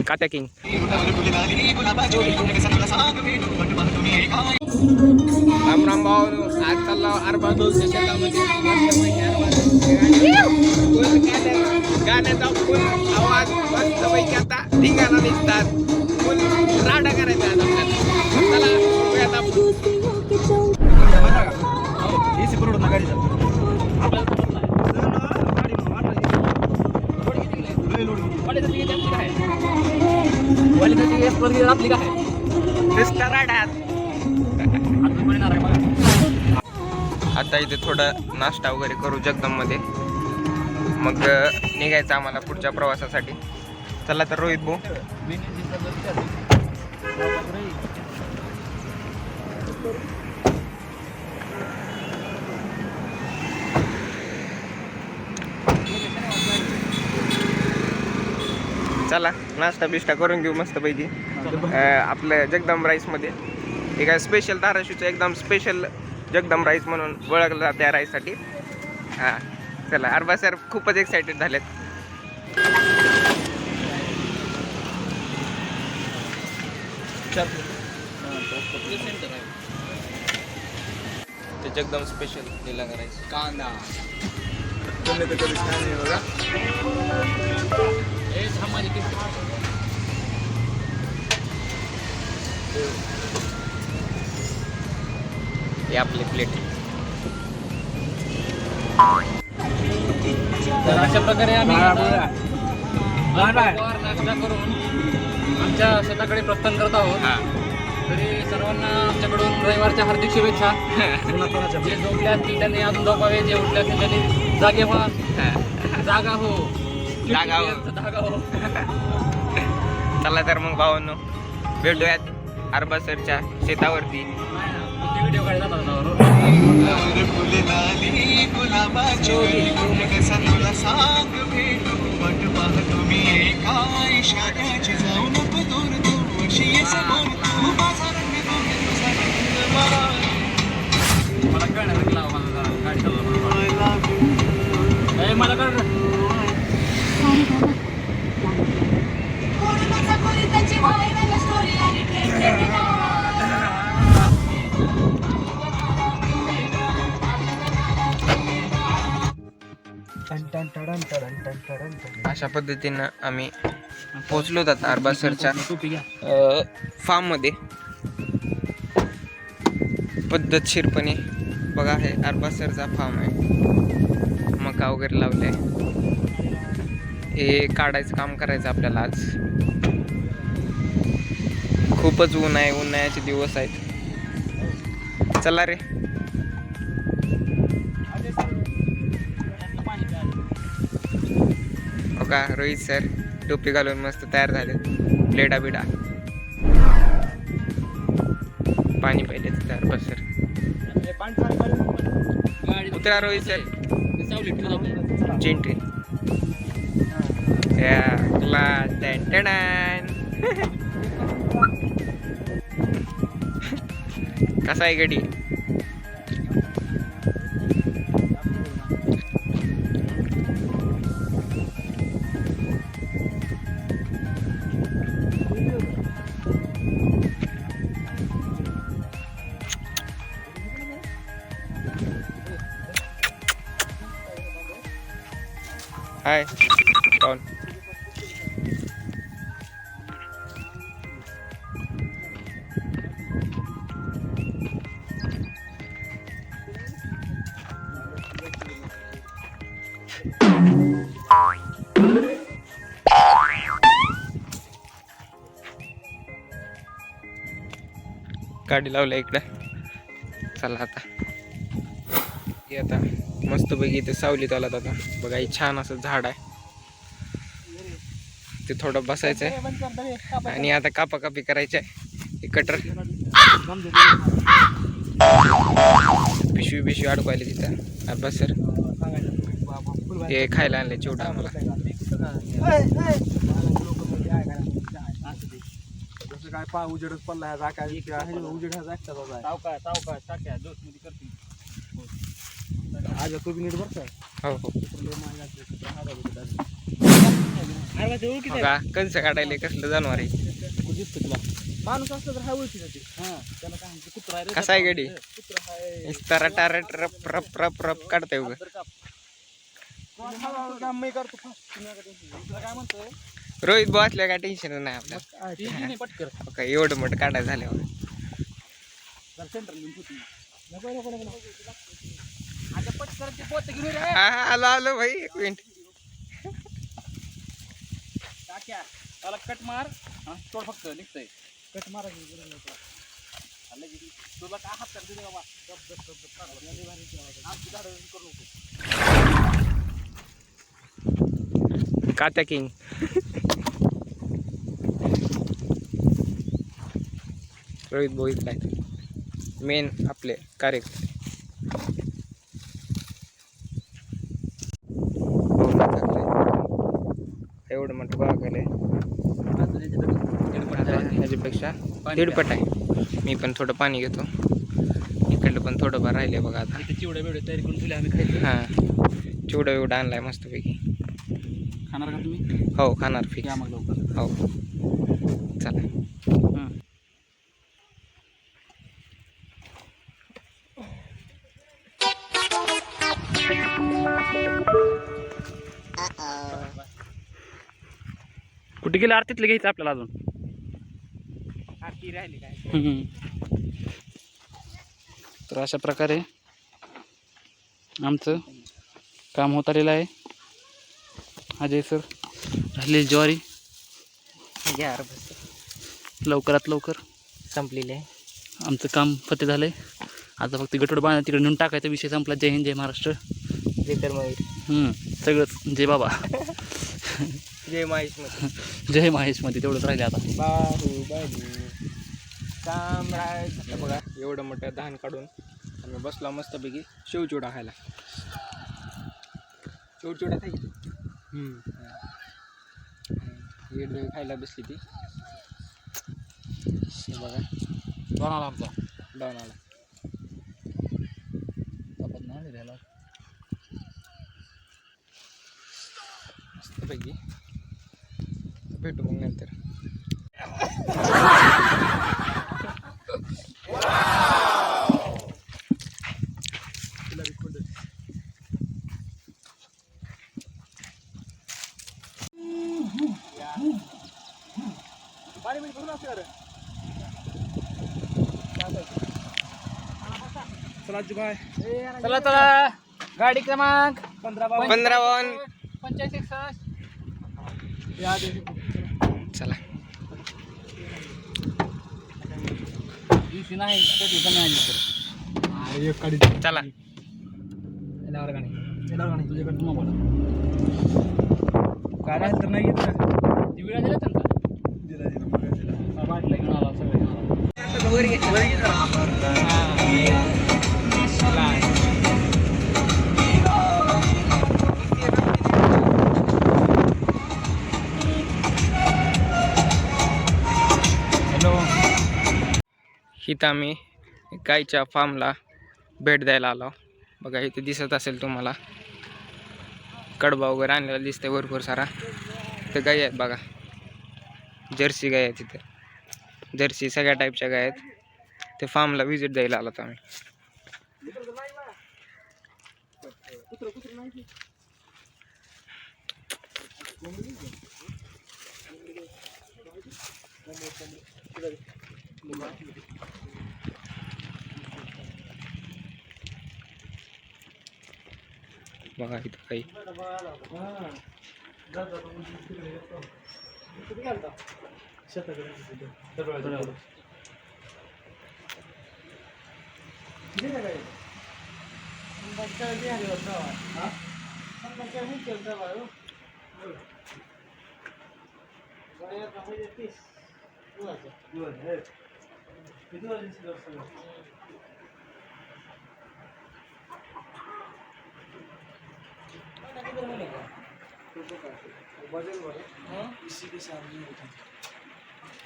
काट्या king Ram Ram भाऊ आज चालला अरबाजोल गाण्याचा फुल आवाज मस्त पैकी आता धिंगाणा निघतात फुल राडा करायचा आज आपल्याला चला आता इथे थोडा नाश्ता वगैरे करू जगदम मध्ये मग निघायचं आम्हाला पुढच्या प्रवासासाठी चला तर रोहित भाऊ चला नाश्ता बिष्टा करून घेऊ मस्त पैकी आपल्या जगदम राईस मध्ये एक स्पेशल धाराशिवचं एकदम स्पेशल जगदम राईस म्हणून ओळखलं जातं त्या राईससाठी हां चला अरबा सर खूपच एक्सायटेड झालेत ते जगदम स्पेशल निलंगा राईस कांदा हे आपली प्लेट तर अशा प्रकारे आम्ही नाश्ता करून आमच्या शेताकडे प्रस्थान करत आहोत तरी सर्वांना आमच्याकडून रविवारच्या हार्दिक शुभेच्छा जे झोपले असतील त्यांनी अजून झोपावे जे उठले असतील त्यांनी जागे व्हा जागा हो चला तर मग भावांनो भेटूयात अरबा सरच्या शेतावरती व्हिडिओ काढला मला कळणार गाडी मला कळणार अशा पद्धतीनं आम्ही पोचलो होतात अरबा सरच्या फार्म मध्ये पद्धतशीरपणे बघा हे अरबा सरचा फार्म आहे मका वगैरे लावले हे काढायचं काम करायचं आपल्याला आज खूपच ऊन आहे उन्हाळ्याचे दिवस आहेत चला रे हो का रोहित सर टोपी घालून मस्त तयार झाले प्लेटा बिडा पाणी पाहिजे तयार बस सर उतरा रोहित सर चिंटरी कसा आहे गडी हाय कौन गाडी लावल्या इकडे चला आता हे आता मस्त पैकी इथे सावलीत आलात आता बघा हे छान असं झाड आहे ते थोडं बसायचं आहे आणि आता कापाकापी करायची आहे हे कटर पिशवी अडकवायला तिथं अब्बा सर हे खायला आणले चिवडा आम्हाला काय पा उजेडच पडला उजेड आज तू बी नीट बरं हो हो ओळखी बघा कंस काढायला कसलं जनावर आहे दिसतो तुला माणूस असलं तर हा ओळखी जाते त्याला काय म्हणते कुत्रा आहे रे कसा आहे गडी कुत्रा आहे इस्तारा टारट रप रप रप रप काढताय उगा काम मी करतो तुला काय म्हणतोय रोहित भाऊ असल्या काय टेन्शन नाही आपल्याला पटकर काय एवढं मोठं काढायचं झाल्यावर सेंटर आता पटकर पोत घेऊन रे हा आलो आलो भाई एक मिनिट टाक्या त्याला कट मार सोड फक्त निघतंय कट मारा तुला काय हात करते बाबा करू नको कात्या किंग रोहित भाऊ इथलाय मेन आपले कार्यक्रम एवढं मोठं बघायला ह्याच्यापेक्षा दीडपट आहे मी पण थोडं पाणी घेतो इकडलं पण थोडंफार राहिले बघा आता चिवडा बिवडा तयारी करून तुला आम्ही खायचं हां चिवडा बिवडा आणलाय मस्तपैकी खाणार का तुम्ही हो खाणार फिक्स या मग लवकर हो चला कुठे गेले आरतीतले घ्यायचं आपल्याला अजून आरती राहिली काय तर अशा प्रकारे आमचं काम होत आलेलं आहे अजय सर राहिलेली ज्वारी यार लवकरात लवकर संपलेली आहे आमचं काम फते झालं आहे आता फक्त गटोड बांधा तिकडे नेऊन टाकायचा विषय संपला जय हिंद जय महाराष्ट्र जय मयूर सगळंच जय बाबा जय महेश मध्ये जय महेशमध्ये तेवढंच राहिले आता बाहुबली साम्राज्य आता बघा एवढं मोठं धान काढून आम्ही बसलो मस्तपैकी शेवचिवडा खायला शेवचिवडा खायची वेळ खायला बसली ती हे बघा दोन आला आमचा डाऊन आला मस्तपैकी भेटू मग नंतर चला चला गाडी क्रमांक 15 85 चला नाही कधी पण नाही चला तुझ्याकडे मोबाईल काय राहील तर नाही घेत दिला त्यांचा वाटलं घेऊन आला सगळं घेऊन आला इथं आम्ही गाईच्या फार्मला भेट द्यायला आलो बघा इथे दिसत असेल तुम्हाला कडबा वगैरे आणलेला दिसतंय भरपूर सारा इथं गाई आहेत बघा जर्सी गाई आहेत तिथे जर्सी सगळ्या टाईपच्या गाय आहेत ते फार्मला व्हिजिट द्यायला आलो आम्ही बघा इथं काही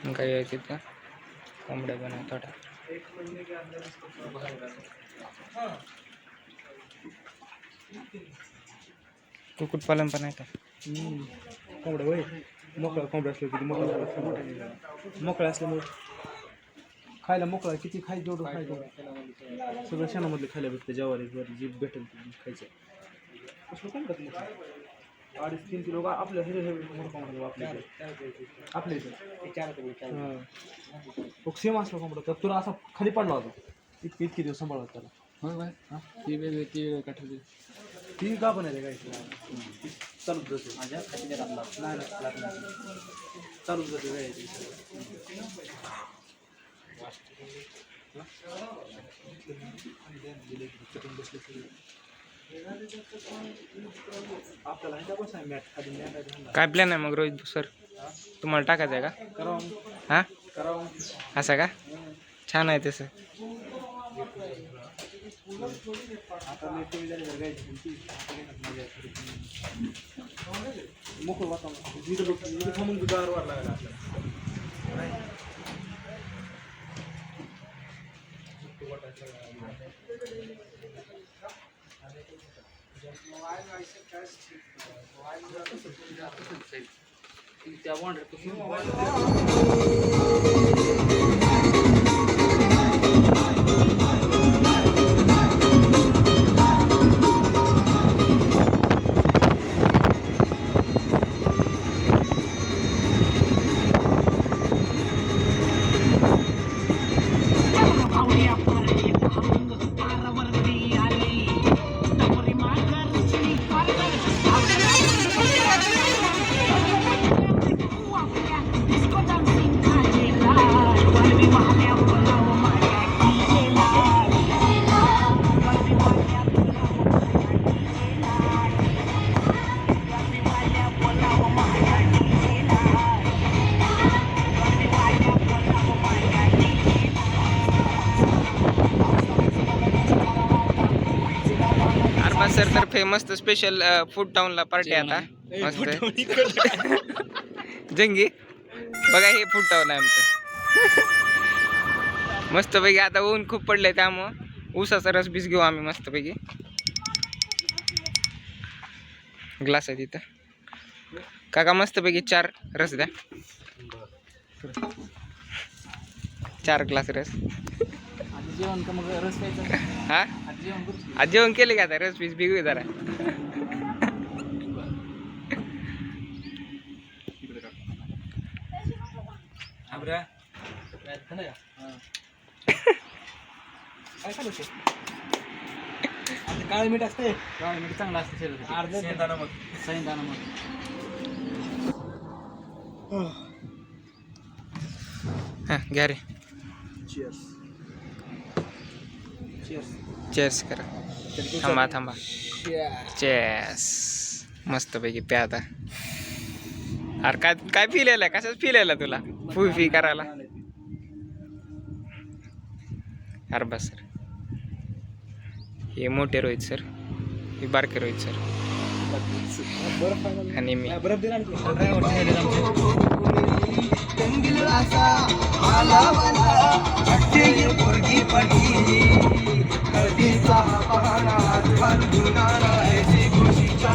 गाई आहे तिथं कोंबड्या पण आहे थोड्या कुक्कुटपालन पण आहे का? कोंबड्या वय मोकळा कोंबडा असलो किती मोकळा असल्यामुळे खायला मोकळा किती खाय जेवढं खायचं सगळं शेणामधले खायला भेटतं ज्वारी जी भेटेल ती खायचं कसलं कोंबड्यात 2.5-3 किलो आपल्या हे मोठं कोंबडा आपल्या इथं सेम असला कोंबडा तर तुला असा खाली पडला होता इतके दिवस सांभाळला त्याला होय बाय ती वेगळी ती वेगळी काठवली ती का पण आहे काय चालूच जाते माझ्या चालूच जाते काय आपल्याला काय प्लॅन आहे मग रोहित सर तुम्हाला टाकायचं आहे का? हां असं का? छान आहे तसं. मोकळं वातावरण थांबून गार वाढ लागला त्या बॉन्डर सर तर्फे मस्त स्पेशल फूड टाऊनला पार्टी आता मस्त जंगी बघा हे फूड टाऊन आहे आमचं मस्तपैकी. आता ऊन खूप पडलंय त्यामुळं ऊसाचा रस बीस घेऊ आम्ही मस्तपैकी. ग्लास आहे तिथं काका मस्तपैकी 4 रस द्या 4 ग्लास रस. जेवण का मग रस प्यायचा हा आज जेवण केले का आता रस पीस बिगू जरा. काळे मीठ असते काळं मीठ चांगलं असतं शरीरासाठी. अर्धे शेंगदाणा मग हा घ्या रे चीयर्स चीयर्स चेस करा. थांबा थांबा चेस मस्तपैकी प्या आता. अरे काय काय फील यायला कशाच फील यायला तुला फुफी करायला. अरे बस सर हे मोठे रोहित सर हे बारके रोहित सर आणि मी. बरफ दिला कधीचा पहाडा फाल्गुनाला ऐसी खुशीच्या